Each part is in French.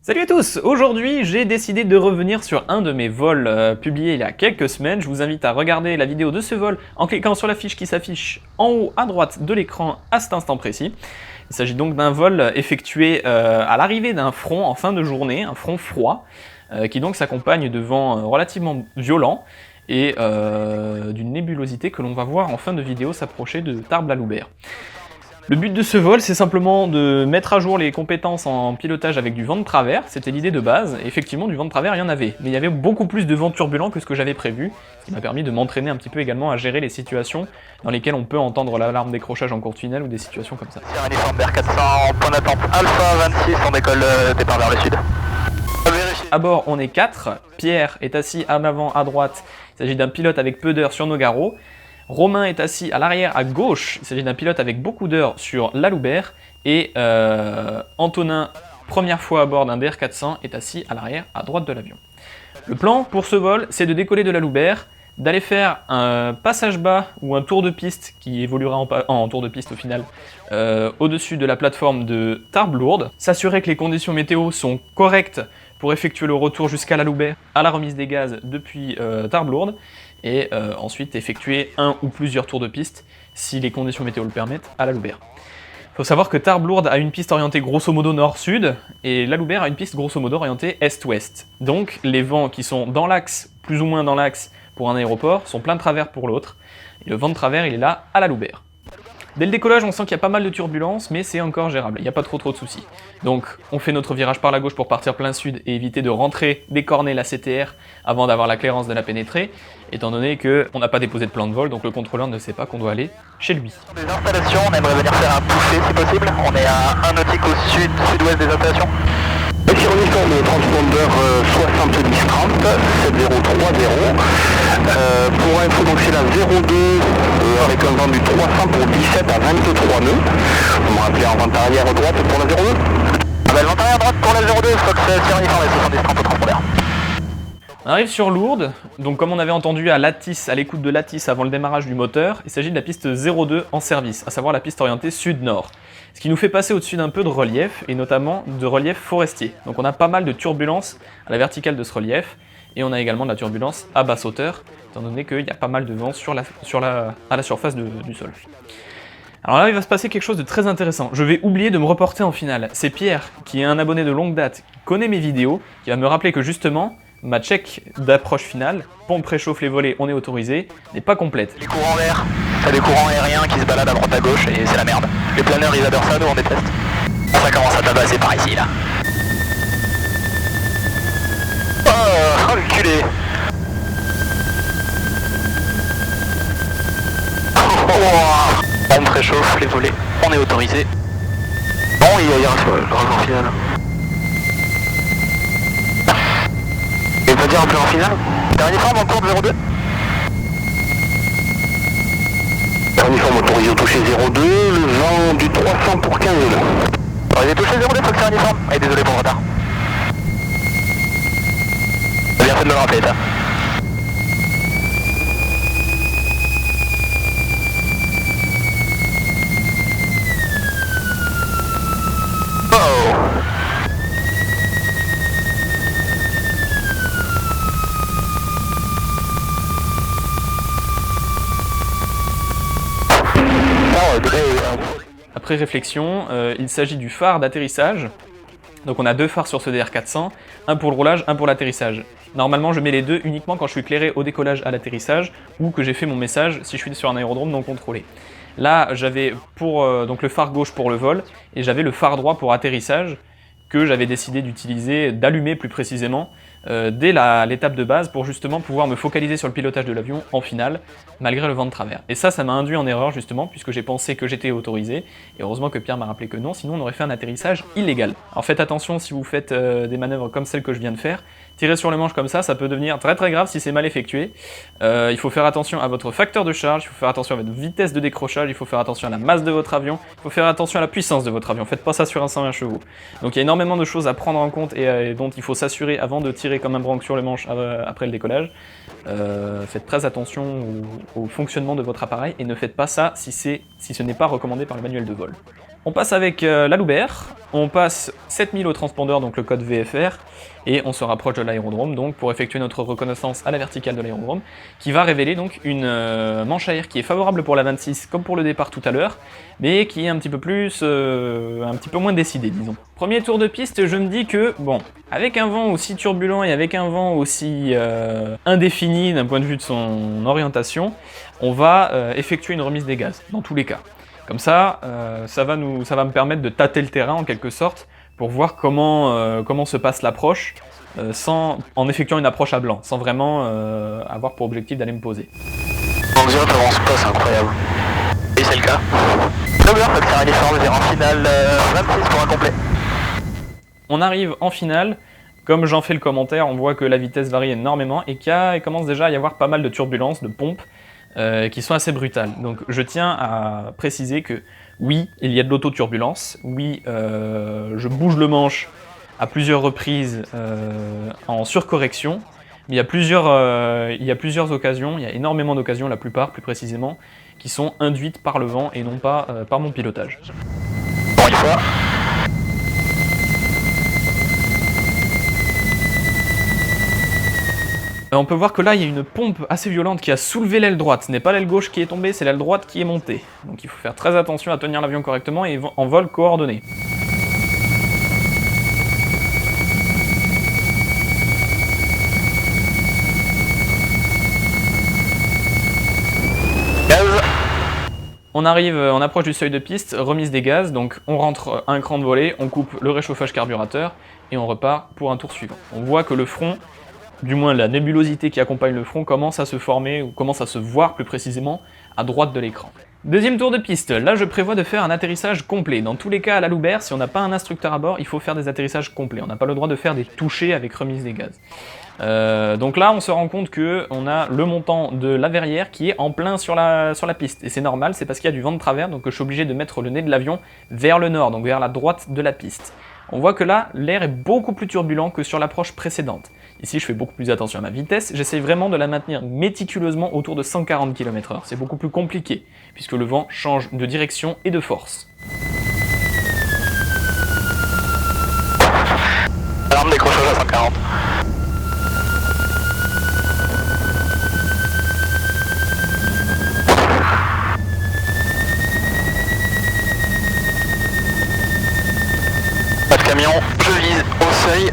Salut à tous! Aujourd'hui, j'ai décidé de revenir sur un de mes vols publiés il y a quelques semaines. Je vous invite à regarder la vidéo de ce vol en cliquant sur la fiche qui s'affiche en haut à droite de l'écran à cet instant précis. Il s'agit donc d'un vol effectué à l'arrivée d'un front en fin de journée, un front froid, qui donc s'accompagne de vents relativement violents et d'une nébulosité que l'on va voir en fin de vidéo s'approcher de Tarbes-la-Loubert. Le but de ce vol, c'est simplement de mettre à jour les compétences en pilotage avec du vent de travers, c'était l'idée de base. Effectivement, du vent de travers, il y en avait, mais il y avait beaucoup plus de vent turbulent que ce que j'avais prévu, ce qui m'a permis de m'entraîner un petit peu également à gérer les situations dans lesquelles on peut entendre l'alarme décrochage en cours de tunnel ou des situations comme ça. Uniforme 400, point d'attente Alpha 26, on décolle départ vers le sud. À bord, on est 4, Pierre est assis en avant à droite, il s'agit d'un pilote avec peu d'heures sur nos garrots. Romain est assis à l'arrière à gauche, il s'agit d'un pilote avec beaucoup d'heures sur la Loubert, et Antonin, première fois à bord d'un DR400, est assis à l'arrière à droite de l'avion. Le plan pour ce vol, c'est de décoller de la Loubert, d'aller faire un passage bas ou un tour de piste qui évoluera en tour de piste au final au-dessus de la plateforme de Tarbes-Lourdes, s'assurer que les conditions météo sont correctes pour effectuer le retour jusqu'à la Loubert à la remise des gaz depuis Tarbes-Lourdes, et ensuite effectuer un ou plusieurs tours de piste, si les conditions météo le permettent, à la Loubert. Il faut savoir que Tarbes-Lourdes a une piste orientée grosso modo nord-sud, et la Loubert a une piste grosso modo orientée est-ouest. Donc les vents qui sont dans l'axe, plus ou moins dans l'axe pour un aéroport, sont plein de travers pour l'autre, et le vent de travers il est là à la Loubert. Dès le décollage, on sent qu'il y a pas mal de turbulences, mais c'est encore gérable, il n'y a pas trop de soucis. Donc on fait notre virage par la gauche pour partir plein sud et éviter de rentrer, d'écorner la CTR avant d'avoir la clairance de la pénétrer, étant donné qu'on n'a pas déposé de plan de vol, donc le contrôleur ne sait pas qu'on doit aller chez lui. Les installations, on aimerait venir faire un toucher si possible, on est à 1 nautique au sud-ouest des installations. Sur uniforme transpondeur 7030 7030. Pour info, donc c'est la 02 avec un vent du 300 pour 17 à 23 nœuds. Vous me rappelez en vente arrière à droite pour la 02. Le vent arrière à droite pour la 02, Fox sur uniforme et 70 30 au transpondeur. On arrive sur Lourdes, donc comme on avait entendu à Latisse, à l'écoute de Latisse avant le démarrage du moteur, il s'agit de la piste 02 en service, à savoir la piste orientée sud-nord. Ce qui nous fait passer au-dessus d'un peu de relief, et notamment de relief forestier. Donc on a pas mal de turbulences à la verticale de ce relief, et on a également de la turbulence à basse hauteur, étant donné qu'il y a pas mal de vent à la surface du sol. Alors là, il va se passer quelque chose de très intéressant. Je vais oublier de me reporter en finale. C'est Pierre, qui est un abonné de longue date, qui connaît mes vidéos, qui va me rappeler que justement, ma check d'approche finale, pompe préchauffe les volets, on est autorisé, n'est pas complète. Les courants verts, t'as des courants aériens qui se baladent à droite à gauche et c'est la merde. Les planeurs ils adorent ça, nous on déteste. Ça commence à tabasser par ici là. Oh, culé. On préchauffe les volets, on est autorisé. Bon, il y a le rapport final. Et pas dire un plan final. Dernier forme en cours de 02. Dernier forme autorisé au toucher 02, le vent du 300 pour 15 nœuds. Autorisé toucher 02, faut que c'est un uniforme. Et désolé pour le retard. Bien fait de me le rappeler ça. Après réflexion, il s'agit du phare d'atterrissage. Donc on a deux phares sur ce DR400, un pour le roulage, un pour l'atterrissage. Normalement je mets les deux uniquement quand je suis éclairé au décollage à l'atterrissage ou que j'ai fait mon message si je suis sur un aérodrome non contrôlé. Là j'avais donc le phare gauche pour le vol et j'avais le phare droit pour atterrissage que j'avais décidé d'utiliser, d'allumer plus précisément, dès l'étape de base pour justement pouvoir me focaliser sur le pilotage de l'avion en finale, malgré le vent de travers. Et ça m'a induit en erreur justement, puisque j'ai pensé que j'étais autorisé, et heureusement que Pierre m'a rappelé que non, sinon on aurait fait un atterrissage illégal. Alors faites attention si vous faites des manœuvres comme celles que je viens de faire, tirer sur le manche comme ça peut devenir très très grave si c'est mal effectué. Il faut faire attention à votre facteur de charge, il faut faire attention à votre vitesse de décrochage, il faut faire attention à la masse de votre avion, il faut faire attention à la puissance de votre avion, faites pas ça sur un 120 chevaux. Donc il y a énormément de choses à prendre en compte et dont il faut s'assurer avant de tirer comme un branque sur le manche après le décollage. Faites très attention au fonctionnement de votre appareil et ne faites pas ça si ce n'est pas recommandé par le manuel de vol. On passe avec la Loubert, on passe 7000 au transpondeur, donc le code VFR, et on se rapproche de l'aérodrome donc pour effectuer notre reconnaissance à la verticale de l'aérodrome, qui va révéler donc une manche à air qui est favorable pour la 26 comme pour le départ tout à l'heure, mais qui est un petit peu moins décidée, disons. Premier tour de piste, je me dis que, bon, avec un vent aussi turbulent et avec un vent aussi indéfini d'un point de vue de son orientation, on va effectuer une remise des gaz, dans tous les cas. Comme ça, ça va me permettre de tâter le terrain en quelque sorte, pour voir comment se passe l'approche, en effectuant une approche à blanc, sans vraiment avoir pour objectif d'aller me poser. En direct, avance pas, c'est incroyable. Et c'est le cas. Loubert, accélère l'effort, vers en finale 26 pour un complet. On arrive en finale, comme j'en fais le commentaire, on voit que la vitesse varie énormément et qu'il commence déjà à y avoir pas mal de turbulences, de pompes, qui sont assez brutales. Donc je tiens à préciser que oui, il y a de l'autoturbulence, oui, je bouge le manche à plusieurs reprises en surcorrection, mais il y a plusieurs occasions, il y a énormément d'occasions, la plupart plus précisément, qui sont induites par le vent et non pas par mon pilotage. Bon, une fois. On peut voir que là, il y a une pompe assez violente qui a soulevé l'aile droite. Ce n'est pas l'aile gauche qui est tombée, c'est l'aile droite qui est montée. Donc il faut faire très attention à tenir l'avion correctement et en vol coordonné. Gaz. On approche du seuil de piste, remise des gaz, donc on rentre un cran de volée, on coupe le réchauffage carburateur et on repart pour un tour suivant. On voit que le front, du moins la nébulosité qui accompagne le front, commence à se former, ou commence à se voir plus précisément, à droite de l'écran. Deuxième tour de piste, là je prévois de faire un atterrissage complet. Dans tous les cas à la Loubert, si on n'a pas un instructeur à bord, il faut faire des atterrissages complets. On n'a pas le droit de faire des touchés avec remise des gaz. Donc là on se rend compte qu'on a le montant de la verrière qui est en plein sur la piste. Et c'est normal, c'est parce qu'il y a du vent de travers, donc je suis obligé de mettre le nez de l'avion vers le nord, donc vers la droite de la piste. On voit que là, l'air est beaucoup plus turbulent que sur l'approche précédente. Ici, je fais beaucoup plus attention à ma vitesse, j'essaye vraiment de la maintenir méticuleusement autour de 140 km/h. C'est beaucoup plus compliqué, puisque le vent change de direction et de force. Alarme décrochage à 140. Pas de camion, je vise au seuil.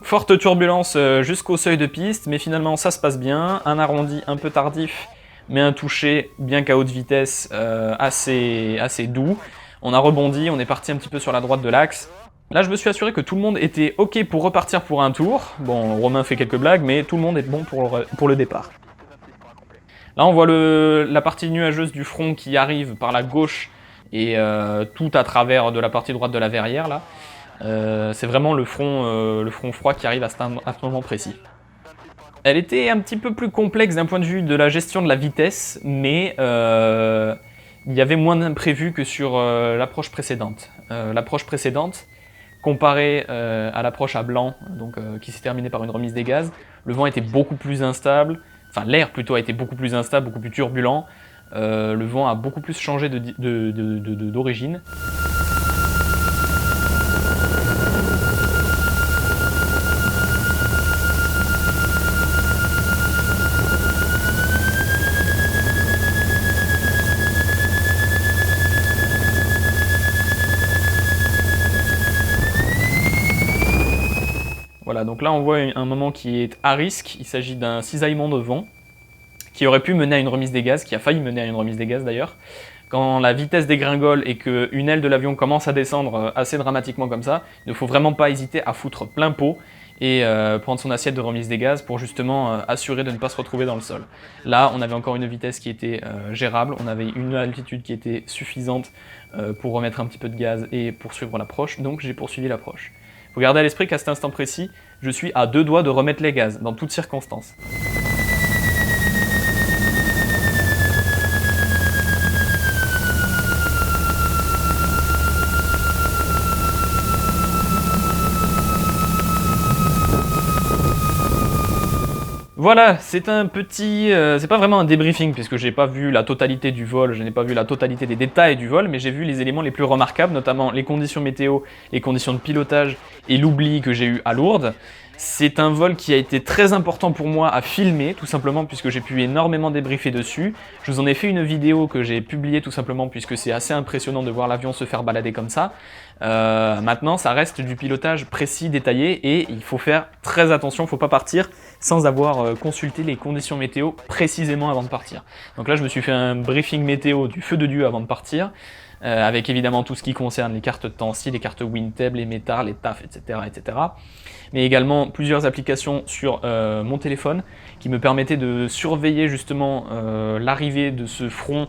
Forte turbulence jusqu'au seuil de piste, mais finalement ça se passe bien. Un arrondi un peu tardif, mais un toucher bien qu'à haute vitesse assez doux. On a rebondi, on est parti un petit peu sur la droite de l'axe. Là je me suis assuré que tout le monde était ok pour repartir pour un tour. Bon, Romain fait quelques blagues, mais tout le monde est bon pour le départ. Là on voit la partie nuageuse du front qui arrive par la gauche et tout à travers de la partie droite de la verrière là. C'est vraiment le front froid qui arrive à ce moment précis. Elle était un petit peu plus complexe d'un point de vue de la gestion de la vitesse, mais il y avait moins d'imprévus que sur l'approche précédente. L'approche précédente, comparée à l'approche à blanc, donc, qui s'est terminée par une remise des gaz, le vent était beaucoup plus instable, enfin l'air plutôt a été beaucoup plus instable, beaucoup plus turbulent, le vent a beaucoup plus changé d'origine. Voilà, donc là on voit un moment qui est à risque, il s'agit d'un cisaillement de vent qui aurait pu mener à une remise des gaz, qui a failli mener à une remise des gaz d'ailleurs. Quand la vitesse dégringole et qu'une aile de l'avion commence à descendre assez dramatiquement comme ça, il ne faut vraiment pas hésiter à foutre plein pot et prendre son assiette de remise des gaz pour justement assurer de ne pas se retrouver dans le sol. Là, on avait encore une vitesse qui était gérable, on avait une altitude qui était suffisante pour remettre un petit peu de gaz et poursuivre l'approche, donc j'ai poursuivi l'approche. Il faut garder à l'esprit qu'à cet instant précis, je suis à 2 doigts de remettre les gaz, dans toutes circonstances. Voilà, c'est un petit... c'est pas vraiment un débriefing, puisque j'ai pas vu la totalité du vol, je n'ai pas vu la totalité des détails du vol, mais j'ai vu les éléments les plus remarquables, notamment les conditions météo, les conditions de pilotage et l'oubli que j'ai eu à Lourdes. C'est un vol qui a été très important pour moi à filmer, tout simplement puisque j'ai pu énormément débriefer dessus. Je vous en ai fait une vidéo que j'ai publiée tout simplement puisque c'est assez impressionnant de voir l'avion se faire balader comme ça. Maintenant, ça reste du pilotage précis, détaillé, et il faut faire très attention, il ne faut pas partir sans avoir consulté les conditions météo précisément avant de partir. Donc là, je me suis fait un briefing météo du feu de Dieu avant de partir, avec évidemment tout ce qui concerne les cartes de temps-ci, les cartes WinTab, les METAR, les TAF, etc., etc. Mais également plusieurs applications sur mon téléphone qui me permettaient de surveiller justement l'arrivée de ce front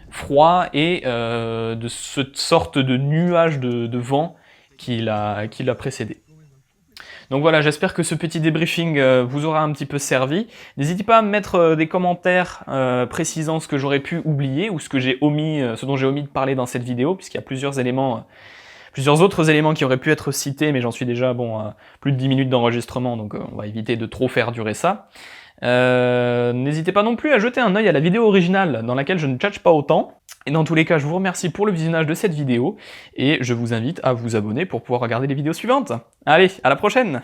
froid et de cette sorte de nuage de vent qui l'a précédé. Donc voilà, j'espère que ce petit débriefing vous aura un petit peu servi. N'hésitez pas à me mettre des commentaires précisant ce que j'aurais pu oublier ou ce que j'ai omis, ce dont j'ai omis de parler dans cette vidéo, puisqu'il y a plusieurs éléments, plusieurs autres éléments qui auraient pu être cités, mais j'en suis déjà à plus de 10 minutes d'enregistrement, donc on va éviter de trop faire durer ça. N'hésitez pas non plus à jeter un œil à la vidéo originale dans laquelle je ne tchatche pas autant. Et dans tous les cas, je vous remercie pour le visionnage de cette vidéo et je vous invite à vous abonner pour pouvoir regarder les vidéos suivantes. Allez, à la prochaine!